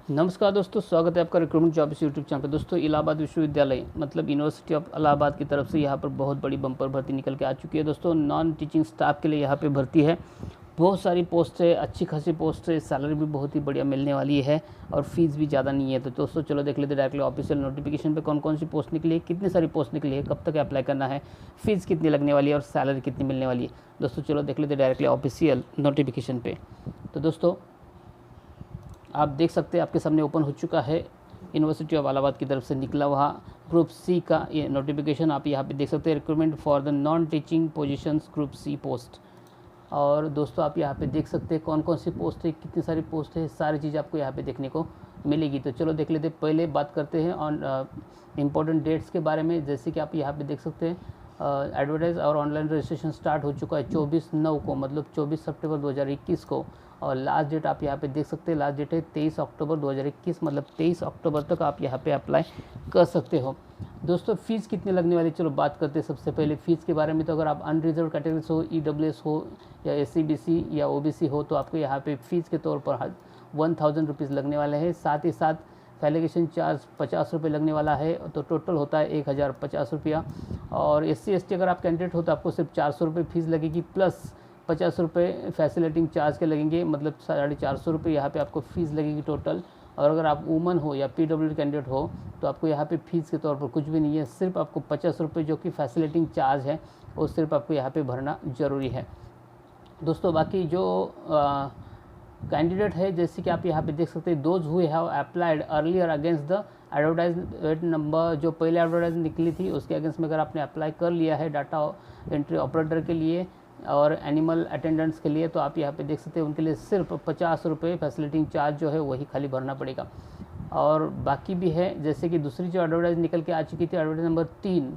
नमस्कार दोस्तों, स्वागत है आपका रिक्रूटमेंट जॉब्स यूट्यूब चैनल पर। दोस्तों, इलाहाबाद विश्वविद्यालय मतलब यूनिवर्सिटी ऑफ इलाहाबाद की तरफ से यहाँ पर बहुत बड़ी बम्पर भर्ती निकल के आ चुकी है। दोस्तों, नॉन टीचिंग स्टाफ के लिए यहाँ पे भर्ती है। बहुत सारी पोस्ट है, अच्छी खासी पोस्ट है, सैलरी भी बहुत ही बढ़िया मिलने वाली है और फीस भी ज़्यादा नहीं है। तो दोस्तों चलो देख लेते डायरेक्टली ऑफिशियल नोटिफिकेशन पे कौन कौन सी पोस्ट निकली है, कितनी सारी पोस्ट निकली है, कब तक अप्लाई करना है, फीस कितनी लगने वाली है और सैलरी कितनी मिलने वाली है। दोस्तों चलो देख लेते डायरेक्टली ऑफिशियल नोटिफिकेशन पे। तो दोस्तों आप देख सकते हैं, आपके सामने ओपन हो चुका है यूनिवर्सिटी ऑफ इलाहाबाद की तरफ से निकला हुआ ग्रुप सी का ये नोटिफिकेशन। आप यहाँ पे देख सकते हैं, recruitment for the non teaching positions group C post. और दोस्तों आप यहाँ पे देख सकते हैं कौन कौन सी पोस्ट है, कितनी सारी पोस्ट है, सारी चीज़ आपको यहाँ पे देखने को मिलेगी। तो चलो देख लेते हैं। पहले बात करते हैं ऑन इम्पोर्टेंट डेट्स के बारे में। जैसे कि आप यहाँ पे देख सकते हैं, एडवर्टाइज और ऑनलाइन रजिस्ट्रेशन स्टार्ट हो चुका है 24/9 को, मतलब 24 सितंबर 2021 को। और लास्ट डेट आप यहाँ पे देख सकते हैं, लास्ट डेट है 23 अक्टूबर 2021, मतलब 23 अक्टूबर तक आप यहाँ पे अप्लाई कर सकते हो। दोस्तों फीस कितनी लगने वाली, चलो बात करते हैं सबसे पहले फीस के बारे में। तो अगर आप अनरिजर्व कैटेगरी हो, EWS हो या SC/BC या OBC हो, तो आपको यहाँ पे फीस के तौर पर 1000 रुपीज़ लगने वाले हैं। साथ ही साथ फैलिगेशन चार्ज 50 रुपये लगने वाला है, तो टोटल होता है 1050 रुपया। और SC/ST अगर आप कैंडिडेट हो तो आपको सिर्फ 400 रुपये फीस लगेगी, प्लस 50 रुपये फैसिलिटिंग चार्ज के लगेंगे, मतलब 450 रुपये यहाँ पे आपको फ़ीस लगेगी टोटल। और अगर आप वुमन हो या PWD कैंडिडेट हो तो आपको यहाँ पे फीस के तौर पर कुछ भी नहीं है, सिर्फ आपको 50 रुपये जो कि फैसिलिटिंग चार्ज है वो सिर्फ आपको यहाँ पे भरना ज़रूरी है। दोस्तों बाकी जो कैंडिडेट है, जैसे कि आप यहाँ पे देख सकते हैं, those who have applied earlier against the advertisement number, जो पहले एडवर्टाइज निकली थी उसके अगेंस्ट में अगर आपने अप्लाई कर लिया है डाटा एंट्री ऑपरेटर के लिए और एनिमल अटेंडेंट्स के लिए, तो आप यहाँ पे देख सकते हैं उनके लिए सिर्फ 50 रुपये फैसिलिटिंग चार्ज जो है वही खाली भरना पड़ेगा। और बाकी भी है, जैसे कि दूसरी जो एडवर्टाइज निकल के आ चुकी थी, एडवर्टाइज नंबर 3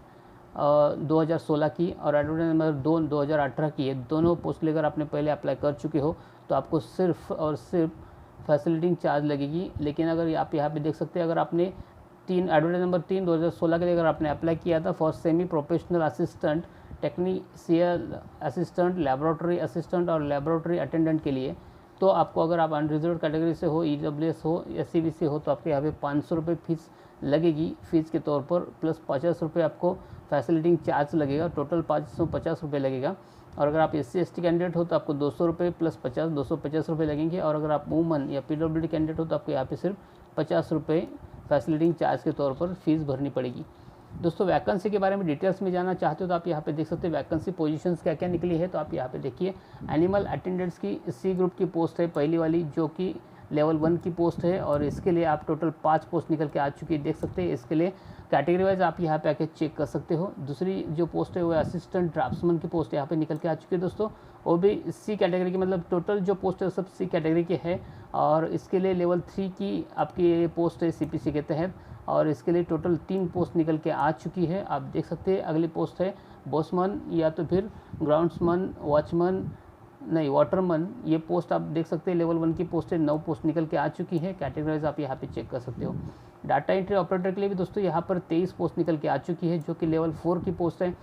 2016 की और एडवर्टाइज नंबर 2 2018 की है। दोनों पोस्ट लेकर आपने पहले अप्लाई कर चुके हो तो आपको सिर्फ और सिर्फ फैसिलिटिंग चार्ज लगेगी। लेकिन अगर आप यहाँ पे देख सकते हैं, अगर आपने एडवर्टाइज नंबर 3 2016 के लिए अगर आपने अप्लाई किया था for semi professional assistant, technical assistant, laboratory assistant और लेबोरेटरी अटेंडेंट के लिए, तो आपको अगर आप अनरिजर्व कैटेगरी से हो, EWS हो, SC/BC हो, तो आपके यहाँ पे 500 रुपये फीस लगेगी फीस के तौर पर, प्लस 50 रुपये आपको फैसिलिटिंग चार्ज लगेगा, टोटल 550 रुपये लगेगा। और अगर आप SC/ST कैंडिडेट हो तो आपको 200 रुपये प्लस 250 रुपये लगेंगे। और अगर आप वुमन या PWD कैंडिडेट हो तो आपको यहाँ पे सिर्फ 50 रुपये फैसिलिटिंग चार्ज के तौर पर फीस भरनी पड़ेगी। दोस्तों वैकेंसी के बारे में डिटेल्स में जानना चाहते हो तो आप यहाँ पे देख सकते हैं वैकेंसी पोजीशंस क्या क्या निकली है। तो आप यहाँ पे देखिए, एनिमल अटेंडेंट्स की C ग्रुप की पोस्ट है पहली वाली, जो कि लेवल 1 की पोस्ट है और इसके लिए आप टोटल 5 पोस्ट निकल के आ चुकी है, देख सकते हैं। इसके लिए कैटेगरी वाइज आप यहाँ पे आके चेक कर सकते हो। दूसरी जो पोस्ट है वो असिस्टेंट ड्राफ्ट्समैन की पोस्ट यहाँ पे निकल के आ चुकी है दोस्तों, वो भी C कैटेगरी की, मतलब टोटल जो पोस्ट है सब C कैटेगरी के है। और इसके लिए लेवल 3 की आपकी पोस्ट है CPC के तहत, और इसके लिए टोटल 3 पोस्ट निकल के आ चुकी है, आप देख सकते हैं। अगली पोस्ट है बॉसमैन या तो फिर ग्राउंड्समैन, वॉचमैन, नहीं वाटरमैन, ये पोस्ट आप देख सकते हैं लेवल 1 की पोस्ट है, 9 पोस्ट निकल के आ चुकी है। कैटेगराइज आप यहाँ पे चेक कर सकते हो। डाटा एंट्री ऑपरेटर के लिए भी दोस्तों यहाँ पर 23 पोस्ट निकल के आ चुकी है, जो कि लेवल 4 की पोस्ट है।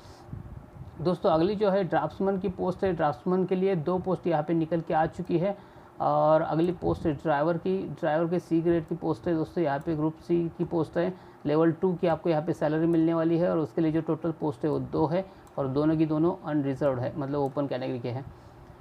दोस्तों अगली जो है ड्राफ्ट्समैन की पोस्ट है, ड्राफ्ट्समैन के लिए 2 पोस्ट यहाँ पे निकल के आ चुकी है। और अगली पोस्ट है ड्राइवर के C ग्रेड की पोस्ट है दोस्तों, यहाँ पे ग्रुप C की पोस्ट है, लेवल 2 की आपको यहाँ पे सैलरी मिलने वाली है। और उसके लिए जो टोटल पोस्ट है वो 2 है और दोनों की दोनों अनरिजर्व है, मतलब ओपन कैटेगरी के हैं।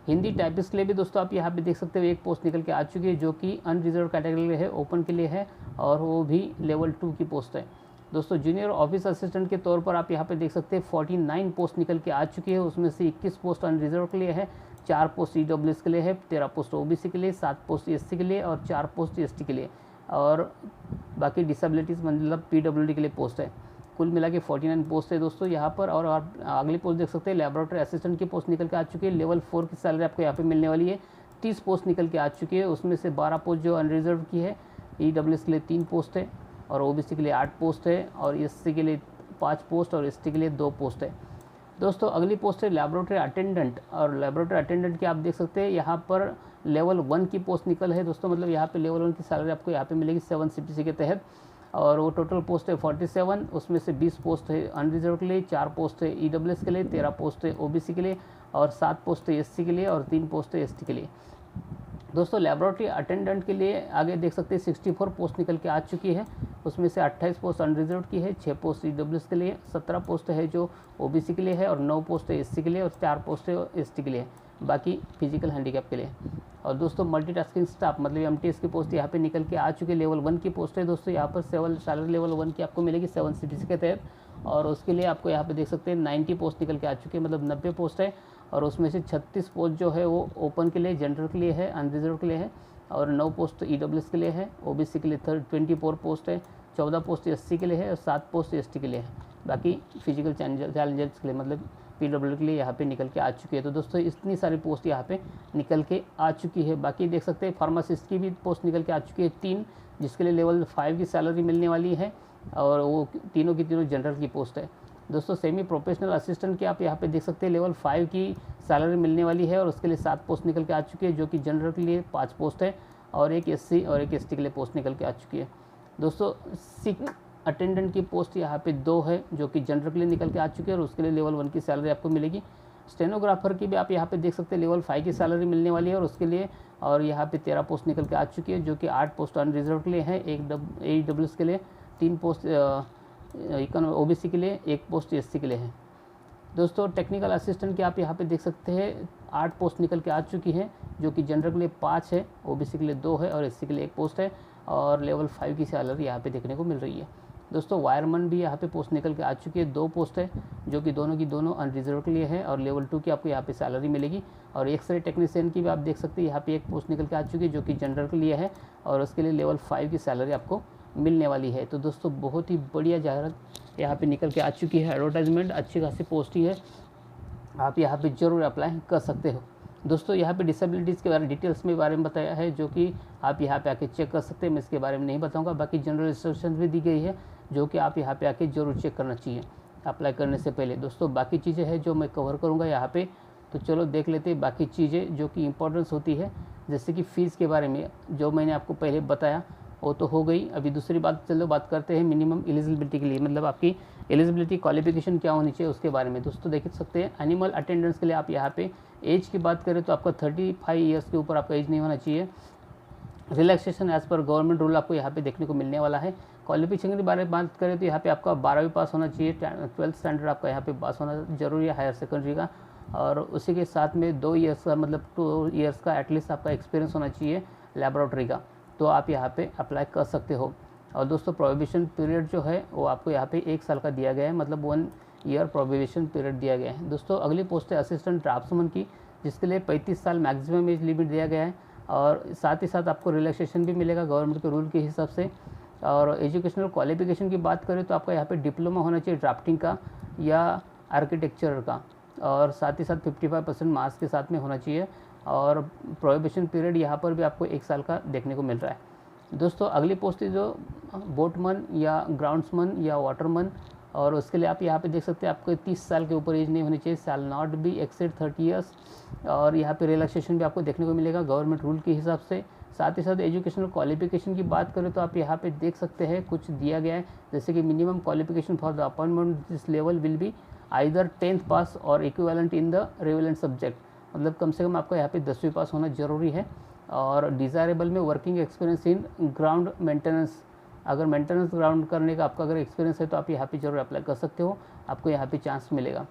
हिंदी टाइपिस्ट के लिए भी दोस्तों आप यहाँ पे देख सकते हो 1 पोस्ट निकल के आ चुकी है, जो कि अनरिजर्व कैटेगरी है, ओपन के लिए है और वो भी लेवल 2 की पोस्ट है। दोस्तों जूनियर ऑफिस असिस्टेंट के तौर पर आप यहाँ पे देख सकते हैं 49 पोस्ट निकल के आ चुकी है, उसमें से 21 पोस्ट अनरिजर्व के लिए है, 4 पोस्ट EWS के लिए है, 13 पोस्ट OBC के लिए, 7 पोस्ट SC के लिए और 4 पोस्ट ST के लिए, और बाकी डिसेबिलिटीज़ मतलब PWD के लिए पोस्ट है। कुल मिला के 49 पोस्ट है दोस्तों यहाँ पर। और आप अगली पोस्ट देख सकते हैं, लेबोरेटरी असिस्टेंट की पोस्ट निकल के आ चुकी है, लेवल 4 की सैलरी आपको यहाँ पे मिलने वाली है। 30 पोस्ट निकल के आ चुकी है, उसमें से 12 पोस्ट जो अनरिजर्व की है, EWS के लिए 3 पोस्ट है और OBC के लिए 8 पोस्ट है और SC के लिए 5 पोस्ट और ST के लिए 2 पोस्ट है। दोस्तों अगली पोस्ट है लेबोरेटरी अटेंडेंट, और लेबोरेटरी अटेंडेंट की आप देख सकते हैं यहाँ पर लेवल 1 की पोस्ट निकल है दोस्तों, मतलब यहाँ पे लेवल 1 की सैलरी आपको यहाँ पे मिलेगी 7 CPC के तहत। और वो टोटल पोस्ट है 47, उसमें से 20 पोस्ट है अनरिजर्व के लिए, 4 पोस्ट है EWS के लिए, 13 पोस्ट है OBC के लिए और 7 पोस्ट है SC के लिए और 3 पोस्ट है ST के लिए। दोस्तों लेबोरेटरी अटेंडेंट के लिए आगे देख सकते हैं 64 पोस्ट निकल के आ चुकी है। उसमें से 28 पोस्ट अनरिजर्व की है, 6 पोस्ट ईडब्ल्यूएस के लिए, 17 पोस्ट है जो ओबीसी के लिए है और 9 पोस्ट है एससी के लिए और 4 पोस्ट है एसटी के लिए, बाकी फिजिकल हैंडीकैप के लिए। और दोस्तों मल्टीटास्किंग स्टाफ मतलब एमटीएस की पोस्ट यहाँ पे निकल के आ चुकी है। लेवल 1 की पोस्ट है दोस्तों, यहाँ पर सैलरी लेवल 1 की आपको मिलेगी 7 सीटीसी के तहत, और उसके लिए आपको यहाँ पे देख सकते हैं 90 पोस्ट निकल के आ चुकी है, मतलब 90 पोस्ट है। और उसमें से 36 पोस्ट जो है वो ओपन के लिए, जनरल के लिए है, अनरिजर्व के लिए है, और 9 पोस्ट ईडब्ल्यूएस के लिए है, ओबीसी के लिए 24 पोस्ट है, 14 पोस्ट एससी के लिए है और 7 पोस्ट एसटी के लिए है, बाकी फिजिकल चैलेंजर्स के लिए मतलब पीडब्ल्यू के लिए यहाँ पे निकल के आ चुकी है। तो दोस्तों इतनी सारी पोस्ट यहाँ पे निकल के आ चुकी है। बाकी देख सकते हैं फार्मासिस्ट की भी पोस्ट निकल के आ चुकी है 3, जिसके लिए लेवल 5 की सैलरी मिलने वाली है, और वो तीनों की तीनों जनरल की पोस्ट है। दोस्तों सेमी प्रोफेशनल असिस्टेंट की आप यहाँ पे देख सकते हैं लेवल 5 की सैलरी मिलने वाली है, और उसके लिए 7 पोस्ट निकल के आ चुकी है, जो कि जनरल के लिए 5 पोस्ट है, और एक एससी और एक एसटी के लिए पोस्ट निकल के आ चुकी है। दोस्तों सिक अटेंडेंट की पोस्ट यहाँ पे 2 है, जो कि जनरल के लिए निकल के आ चुकी है, और उसके लिए लेवल 1 की सैलरी आपको मिलेगी। स्टेनोग्राफर की भी आप यहाँ पे देख सकते हैं लेवल 5 की सैलरी मिलने वाली है, और उसके लिए और यहाँ पे 13 पोस्ट निकल के आ चुकी है, जो कि 8 पोस्ट अनरिजर्व के लिए है, एक AEWS के लिए, 3 पोस्ट ओबीसी के लिए, 1 पोस्ट एससी के लिए है। दोस्तों टेक्निकल असिस्टेंट की आप यहाँ पे देख सकते हैं 8 पोस्ट निकल के आ चुकी है, जो कि जनरल के लिए 5 है, ओबीसी के लिए 2 है और एससी के लिए 1 पोस्ट है, और लेवल 5 की सैलरी यहाँ पे देखने को मिल रही है। दोस्तों वायरमैन भी यहाँ पे पोस्ट निकल के आ चुकी है, 2 पोस्ट है, जो कि दोनों की दोनों अनरिजर्व के लिए है, और लेवल 2 की आपको यहाँ पे सैलरी मिलेगी। और एक्सरे टेक्नीशियन की भी आप देख सकते हैं यहाँ पे 1 पोस्ट निकल के आ चुकी है, जो कि जनरल के लिए है, और उसके लिए लेवल 5 की सैलरी आपको मिलने वाली है। तो दोस्तों बहुत ही बढ़िया जाहिरात यहाँ पे निकल के आ चुकी है, एडवर्टाइजमेंट अच्छी खासी पोस्ट ही है, आप यहाँ पे ज़रूर अप्लाई कर सकते हो। दोस्तों यहाँ पे डिसेबिलिटीज़ के बारे में डिटेल्स में बारे में बताया है, जो कि आप यहाँ पे आके चेक कर सकते हैं, मैं इसके बारे में नहीं बताऊँगा। बाकी जनरल इंस्ट्रक्शन भी दी गई है, जो कि आप यहाँ पे आके ज़रूर चेक करना चाहिए अप्लाई करने से पहले। दोस्तों बाकी चीज़ें हैं जो मैं कवर करूँगा यहाँ पे, तो चलो देख लेते हैं बाकी चीज़ें जो कि इंपॉर्टेंस होती है। जैसे कि फ़ीस के बारे में जो मैंने आपको पहले बताया वो तो हो गई। अभी दूसरी बात चलो बात करते हैं मिनिमम एलिजिबिलिटी के लिए, मतलब आपकी एलिजिबिलिटी क्वालिफिकेशन क्या होनी चाहिए उसके बारे में। दोस्तों देख सकते हैं एनिमल अटेंडेंस के लिए आप यहाँ पे एज की बात करें तो आपका 35 ईयर्स के ऊपर आपका एज नहीं होना चाहिए। रिलैक्सेशन एज पर गवर्नमेंट रूल आपको यहाँ पे देखने को मिलने वाला है। क्वालिफिकेशन के बारे में बात करें तो यहाँ पे आपका 12वीं पास होना चाहिए, 12th स्टैंडर्ड आपका यहाँ पे पास होना जरूरी है, हायर सेकेंडरी का, और उसी के साथ में 2 ईयर्स का मतलब 2 ईयर्स का एटलीस्ट आपका एक्सपीरियंस होना चाहिए लेबोरेटरी का, तो आप यहाँ पे अप्लाई कर सकते हो। और दोस्तों प्रोहिबिशन पीरियड जो है वो आपको यहाँ पे 1 साल का दिया गया है, मतलब 1 ईयर प्रोहिबिशन पीरियड दिया गया है। दोस्तों अगली पोस्ट है असिस्टेंट ड्राफ्ट्समैन की, जिसके लिए 35 साल मैक्सिमम एज लिमिट दिया गया है, और साथ ही साथ आपको रिलैक्सेशन भी मिलेगा गवर्नमेंट के रूल के हिसाब से। और एजुकेशनल क्वालिफिकेशन की बात करें तो आपका यहाँ पे डिप्लोमा होना चाहिए ड्राफ्टिंग का या आर्किटेक्चर का, और साथ ही साथ 55% मार्क्स के साथ में होना चाहिए। और प्रोहिबिशन पीरियड यहाँ पर भी आपको 1 साल का देखने को मिल रहा है। दोस्तों अगली पोस्ट है जो बोटमैन या ग्राउंड्समैन या वाटरमैन, और उसके लिए आप यहाँ पे देख सकते हैं आपको 30 साल के ऊपर एज नहीं होनी चाहिए, shall not be exceed 30 years, और यहाँ पे रिलैक्सेशन भी आपको देखने को मिलेगा गवर्नमेंट रूल के हिसाब से। साथ ही साथ एजुकेशनल क्वालिफिकेशन की बात करें तो आप यहाँ पे देख सकते हैं कुछ दिया गया है, जैसे कि minimum qualification for the appointment this level will be either 10th पास और equivalent in the relevant subject, मतलब कम से कम आपका यहाँ पे 10वीं पास होना जरूरी है। और डिज़ायरेबल में working experience in ground maintenance, अगर मेंटेनेंस ग्राउंड करने का आपका अगर एक्सपीरियंस है तो आप यहाँ पे जरूर अप्लाई कर सकते हो, आपको यहाँ पे चांस मिलेगा।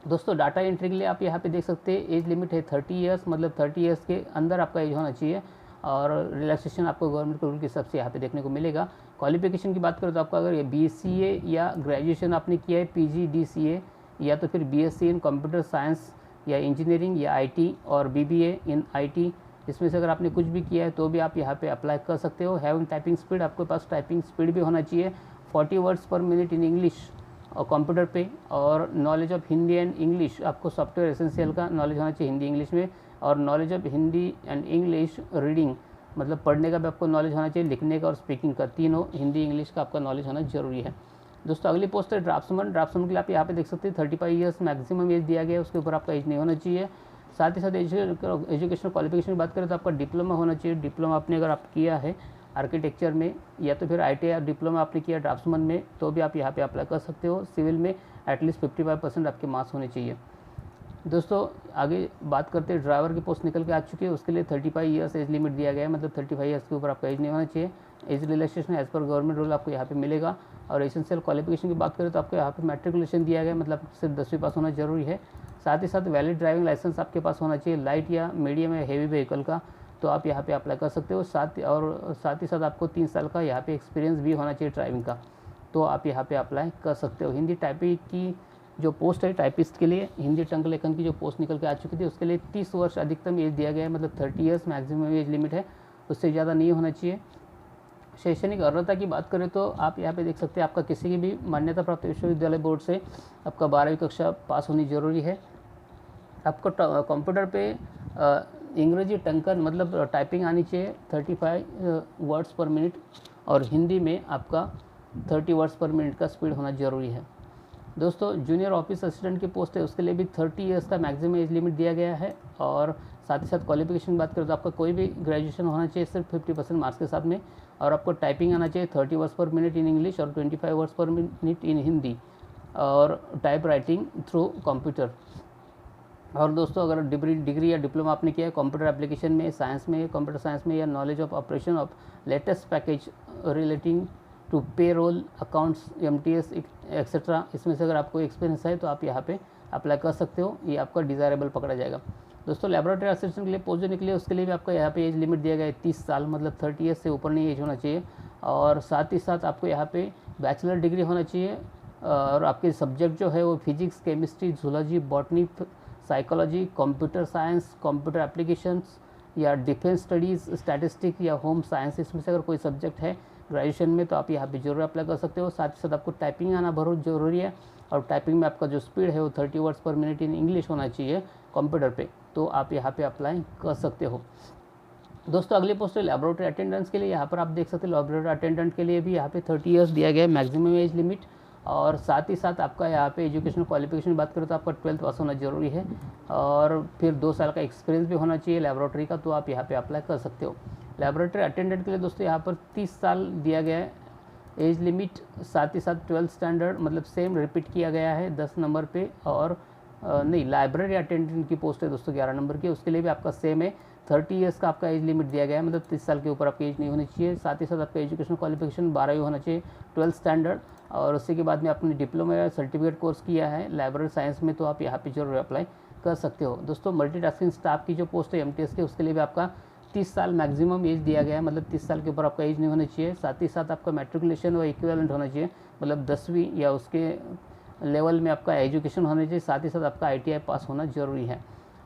दोस्तों डाटा एंट्री के लिए आप यहाँ पे देख सकते हैं एज लिमिट है 30 ईयर्स, मतलब 30 ईयर्स के अंदर आपका एज होना चाहिए, और रिलैक्सेशन आपको गवर्नमेंट के रूल के हिसाब से यहाँ पे देखने को मिलेगा। क्वालिफिकेशन की बात करें तो आपका अगर ये BCA या ग्रेजुएशन आपने किया है PGDCA, या तो फिर BSc इन कंप्यूटर साइंस या इंजीनियरिंग या IT और BBA इन IT, इसमें से अगर आपने कुछ भी किया है तो भी आप यहाँ पे अप्लाई कर सकते हो। हैविंग टाइपिंग स्पीड, आपके पास टाइपिंग स्पीड भी होना चाहिए 40 वर्ड्स पर मिनट इन इंग्लिश और कंप्यूटर पे, और knowledge of Hindi and English, आपको सॉफ्टवेयर एसेंशियल का नॉलेज होना चाहिए हिंदी इंग्लिश में, और knowledge of Hindi and English reading, मतलब पढ़ने का भी आपको नॉलेज होना चाहिए, लिखने का और स्पीकिंग का, तीनों हिंदी इंग्लिश का आपका नॉलेज होना जरूरी है। दोस्तों अगली पोस्ट है ड्राफ्ट्समैन। ड्राफ्ट्समैन के लिए आप यहाँ पे देख सकते हैं 35 ईयर्स मैक्सिमम एज दिया गया है, उसके ऊपर आपका एज नहीं होना चाहिए। साथ ही साथ एजुकेशनल क्वालिफिकेशन की बात करें तो आपका डिप्लोमा होना चाहिए। डिप्लोमा आपने अगर आप किया है आर्किटेक्चर में, या तो फिर ITI डिप्लोमा आपने किया ड्राफ्ट्समैन में, तो भी आप यहाँ पे अप्लाई कर सकते हो। सिविल में एटलीस्ट 55% आपके मार्क्स होने चाहिए। दोस्तों आगे बात करते हैं, ड्राइवर की पोस्ट निकल के आ चुकी है, उसके लिए 35 ईयर्स एज लिमिट दिया गया है, मतलब 35 ईयर्स के ऊपर आपका एज नहीं होना चाहिए। एज रिलैक्सेशन एज पर गवर्नमेंट रूल आपको यहाँ पे मिलेगा। और एसेंशियल क्वालिफिकेशन की बात करें तो आपको यहाँ पे मैट्रिकुलेशन दिया गया है, मतलब सिर्फ 10वीं पास होना जरूरी है। साथ ही साथ वैलिड ड्राइविंग लाइसेंस आपके पास होना चाहिए, लाइट या मीडियम या हेवी व्हीकल का, तो आप यहाँ पे अप्लाई कर सकते हो। साथ ही साथ आपको 3 साल का यहाँ पे एक्सपीरियंस भी होना चाहिए ड्राइविंग का, तो आप यहाँ पे अप्लाई कर सकते हो। हिंदी टाइपिंग की जो पोस्ट है टाइपिस्ट के लिए, हिंदी टंक लेखन की जो पोस्ट निकल के आ चुकी थी उसके लिए 30 वर्ष अधिकतम एज दिया गया है, मतलब 30 ईयर्स मैक्सिमम एज लिमिट है, उससे ज़्यादा नहीं होना चाहिए। शैक्षणिक अर्हता की बात करें तो आप यहाँ पे देख सकते हैं, आपका किसी की भी मान्यता प्राप्त विश्वविद्यालय बोर्ड से आपका 12वीं कक्षा पास होनी जरूरी है। आपको कंप्यूटर पे अंग्रेजी टंकन मतलब टाइपिंग आनी चाहिए 35 वर्ड्स पर मिनट, और हिंदी में आपका 30 वर्ड्स पर मिनट का स्पीड होना जरूरी है। दोस्तों जूनियर ऑफिस असिस्टेंट की पोस्ट है, उसके लिए भी 30 ईयर्स का मैक्सिमम एज लिमिट दिया गया है। और साथ ही साथ क्वालिफिकेशन की बात करें तो आपका कोई भी ग्रेजुएशन होना चाहिए सिर्फ 50% मार्क्स के साथ में, और आपको टाइपिंग आना चाहिए 30 वर्ड्स पर मिनट इन इंग्लिश और 25 वर्ड्स पर मिनट इन हिंदी, और टाइप राइटिंग थ्रू कंप्यूटर। और दोस्तों अगर डिग्री या डिप्लोमा आपने किया है कंप्यूटर एप्लीकेशन में, साइंस में, कंप्यूटर साइंस में, या knowledge of operation of latest package relating to payroll accounts MTS etcetera, इसमें से अगर आपको एक्सपीरियंस है तो आप यहाँ पे अप्लाई कर सकते हो, ये आपका डिज़ायरेबल पकड़ा जाएगा। दोस्तों लैबोरेटरी असिस्टेंट के लिए पोस्ट जो निकली है उसके लिए भी आपका यहाँ पे एज लिमिट दिया गया है 30 साल, मतलब 30 ईयर्स से ऊपर नहीं एज होना चाहिए। और साथ ही साथ आपको यहाँ पे बैचलर डिग्री होना चाहिए, और आपके सब्जेक्ट जो है वो physics, chemistry, zoology, botany, psychology, computer science, computer applications, या डिफेंस स्टडीज़, स्टैटिस्टिक, या होम साइंस, इसमें से अगर कोई सब्जेक्ट है ग्रेजुएशन में तो आप यहाँ पे जरूर अप्लाई कर सकते हो। साथ ही साथ आपको टाइपिंग आना बहुत जरूरी है, और टाइपिंग में आपका जो स्पीड है वो 30 वर्ड्स पर मिनट इन इंग्लिश होना चाहिए कंप्यूटर पे, तो आप यहाँ पे अप्लाई कर सकते हो। दोस्तों अगली पोस्ट है लैबोरेटरी अटेंडेंट्स के लिए, यहाँ पर आप देख सकते हो लैबोरेटरी अटेंडेंट के लिए भी यहाँ पे 30 ईयर्स दिया गया है मैक्सिमम एज लिमिट। और साथ ही साथ आपका यहाँ पे एजुकेशनल क्वालिफिकेशन बात करें तो आपका 12th पास होना जरूरी है, और फिर 2 साल का एक्सपीरियंस भी होना चाहिए लैबोरेटरी का, तो आप यहाँ पे अप्लाई कर सकते हो। लैबोरेटरी अटेंडेंट के लिए दोस्तों यहाँ पर 30 साल दिया गया है एज लिमिट, साथ ही साथ 12th स्टैंडर्ड मतलब सेम रिपीट किया गया है 10 नंबर पे। और नहीं, लाइब्रेरी अटेंडेंट की पोस्ट है दोस्तों 11 नंबर की, उसके लिए भी आपका सेम है 30 ईयर्स का आपका एज लिमिट दिया गया है, मतलब 30 साल के ऊपर आपकी एज नहीं होनी चाहिए। साथ ही साथ आपका एजुकेशनल क्वालिफिकेशन 12वीं होना चाहिए 12th स्टैंडर्ड, और उसी के बाद में आपने डिप्लोमा या सर्टिफिकेट कोर्स किया है लाइब्रेरी साइंस में, तो आप यहाँ पे जरूर अप्लाई कर सकते हो। दोस्तों मल्टीटास्किंग स्टाफ की जो पोस्ट है MTS की, उसके लिए भी आपका 30 साल मैक्सिमम एज दिया गया है, मतलब 30 साल के ऊपर आपका एज नहीं होना चाहिए। साथ ही साथ आपका मैट्रिकुलेशन व इक्विवेलेंट होना चाहिए, मतलब 10वीं या उसके लेवल में आपका एजुकेशन होना चाहिए। साथ ही साथ आपका ITI पास होना जरूरी है।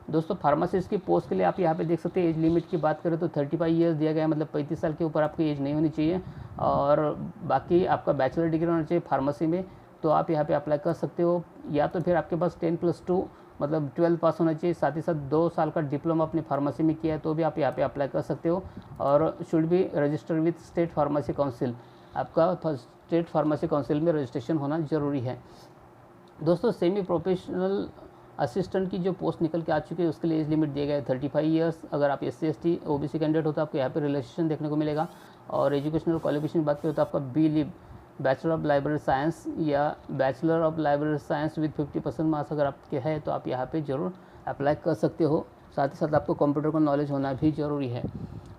दोस्तों फार्मासिस्ट की पोस्ट के लिए आप यहाँ पे देख सकते हैं एज लिमिट की बात करें तो 35 ईयर्स दिया गया है, मतलब 35 साल के ऊपर आपकी एज नहीं होनी चाहिए, और बाकी आपका बैचलर डिग्री होना चाहिए फार्मेसी में, तो आप यहाँ पे अप्लाई कर सकते हो। या तो फिर आपके पास 10+2 मतलब 12 पास होना चाहिए, साथ ही साथ 2 साल का डिप्लोमा अपने फार्मेसी में किया है तो भी आप यहाँ पे अप्लाई कर सकते हो। और should be registered with state pharmacy council, आपका स्टेट फार्मेसी काउंसिल में रजिस्ट्रेशन होना जरूरी है। दोस्तों सेमी प्रोफेशनल असिस्टेंट की जो पोस्ट निकल के आ चुकी है उसके लिए एज लिमिट दिया गया है 35 ईयर्स। अगर आप SC ST OBC कैंडिडेट हो तो आपको यहाँ पे रिलेक्सेशन देखने को मिलेगा। और एजुकेशनल क्वालिफिकेशन की बात करें तो आपका BLib bachelor of library science या bachelor of library science with 50% marks अगर आपके है तो आप यहाँ पे जरूर अप्लाई कर सकते हो। साथ ही साथ आपको कंप्यूटर का नॉलेज होना भी जरूरी है।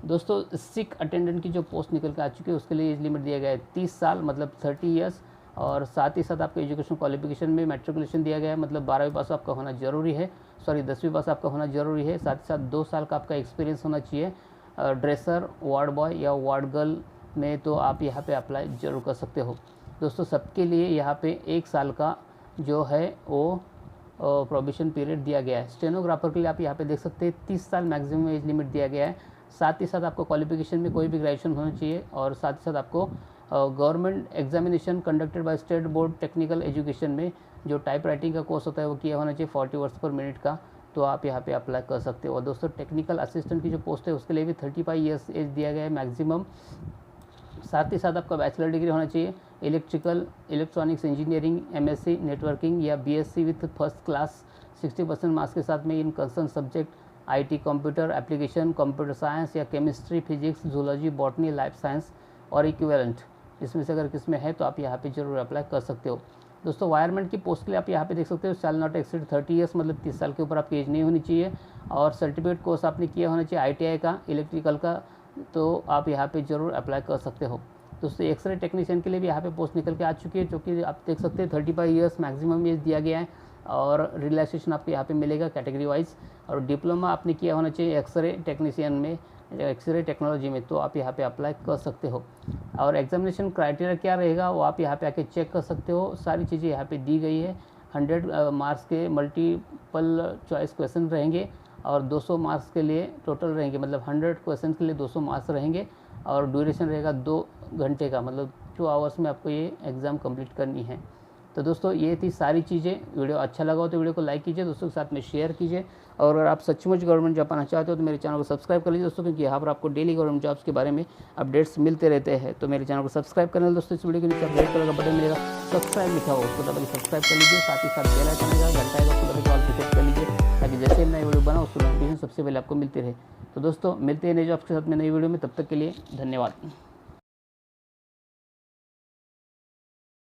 दोस्तों सिक अटेंडेंट की जो पोस्ट निकल के आ चुकी है उसके लिए एज लिमिट दिया गया है 30 साल मतलब 30 ईयर्स। और साथ ही साथ आपके एजुकेशन क्वालिफिकेशन में मैट्रिकुलेशन दिया गया है, मतलब 12वीं पास आपका होना जरूरी है, 10वीं पास आपका होना जरूरी है। साथ ही साथ 2 साल का आपका एक्सपीरियंस होना चाहिए ड्रेसर, वार्ड बॉय या वार्ड गर्ल में, तो आप यहाँ पे अप्लाई जरूर कर सकते हो। दोस्तों सबके लिए यहाँ पे 1 साल का जो है वो प्रोबेशन पीरियड दिया गया है। स्टेनोग्राफर के लिए आप यहाँ पे देख सकते हैं 30 साल मैक्सिमम एज लिमिट दिया गया है। साथ ही साथ आपको क्वालिफिकेशन में कोई भी ग्रेजुएशन होना चाहिए, और साथ ही साथ आपको government examination conducted by state board technical education में जो टाइप राइटिंग का कोर्स होता है वो किया होना चाहिए 40 वर्ड्स पर मिनट का, तो आप यहाँ पे अप्लाई कर सकते हो। और दोस्तों टेक्निकल असिस्टेंट की जो पोस्ट है उसके लिए भी 35 ईयर्स एज दिया गया है मैक्सिमम। साथ ही साथ आपका बैचलर डिग्री होना चाहिए electrical electronics engineering MSc networking या BSc with first class 60% marks के साथ में in concern subject IT computer application, computer science या chemistry, physics, zoology, botany, life science और इक्विवेलेंट, इसमें से अगर किसमें है तो आप यहाँ पे जरूर अप्लाई कर सकते हो। दोस्तों वायरमैन की पोस्ट के लिए आप यहाँ पे देख सकते हो शैल नॉट एक्सीड 30 ईयर्स, मतलब 30 साल के ऊपर आपकी एज नहीं होनी चाहिए, और सर्टिफिकेट कोर्स आपने किया होना चाहिए ITI का इलेक्ट्रिकल का, तो आप यहाँ पे ज़रूर अप्लाई कर सकते हो। दोस्तों एक्सरे टेक्नीशियन के लिए भी यहाँ पे पोस्ट निकल के आ चुकी है, जो कि आप देख सकते हैं 35 ईयर्स मैक्सिमम एज दिया गया है, और रिलैक्सेशन आपको यहाँ पे मिलेगा कैटेगरी वाइज। और डिप्लोमा आपने किया होना चाहिए एक्सरे टेक्नीशियन में, एक्सरे टेक्नोलॉजी में, तो आप यहाँ पे अप्लाई कर सकते हो। और एग्जामिनेशन क्राइटेरिया क्या रहेगा वो आप यहाँ पे आके चेक कर सकते हो, सारी चीज़ें यहाँ पे दी गई है। 100 मार्क्स के मल्टीपल चॉइस क्वेश्चन रहेंगे, और 200 मार्क्स के लिए टोटल रहेंगे, मतलब 100 क्वेश्चन के लिए 200 मार्क्स रहेंगे, और ड्यूरेशन रहेगा 2 घंटे का, मतलब 2 आवर्स में आपको ये एग्ज़ाम कंप्लीट करनी है। तो दोस्तों ये थी सारी चीज़ें। वीडियो अच्छा लगा हो तो वीडियो को लाइक कीजिए, दोस्तों के साथ में शेयर कीजिए, और अगर आप सचमुच गवर्नमेंट जॉब पाना चाहते हो तो मेरे चैनल को सब्सक्राइब कर लीजिए दोस्तों, क्योंकि यहाँ पर आपको डेली गवर्नमेंट जॉब्स के बारे में अपडेट्स मिलते रहते हैं। तो मेरे चैनल को सब्सक्राइब करने दोस्तों, इस वीडियो के नीचे रेड कलर का बटन मिलेगा, सब्सक्राइब लिखा हो उसको दबा के सब्सक्राइब कर लीजिए, साथ ही साथ बेल आइकन आएगा, घंटा आएगा उसको दबा के ऑल पे सेट कर लीजिए, ताकि जैसे मैं वीडियो बनाऊँ उसको नोटिफिकेशन सबसे पहले आपको मिलती रहे। तो दोस्तों मिलते हैं नई जॉब्स के साथ में नई वीडियो में, तब तक के लिए धन्यवाद।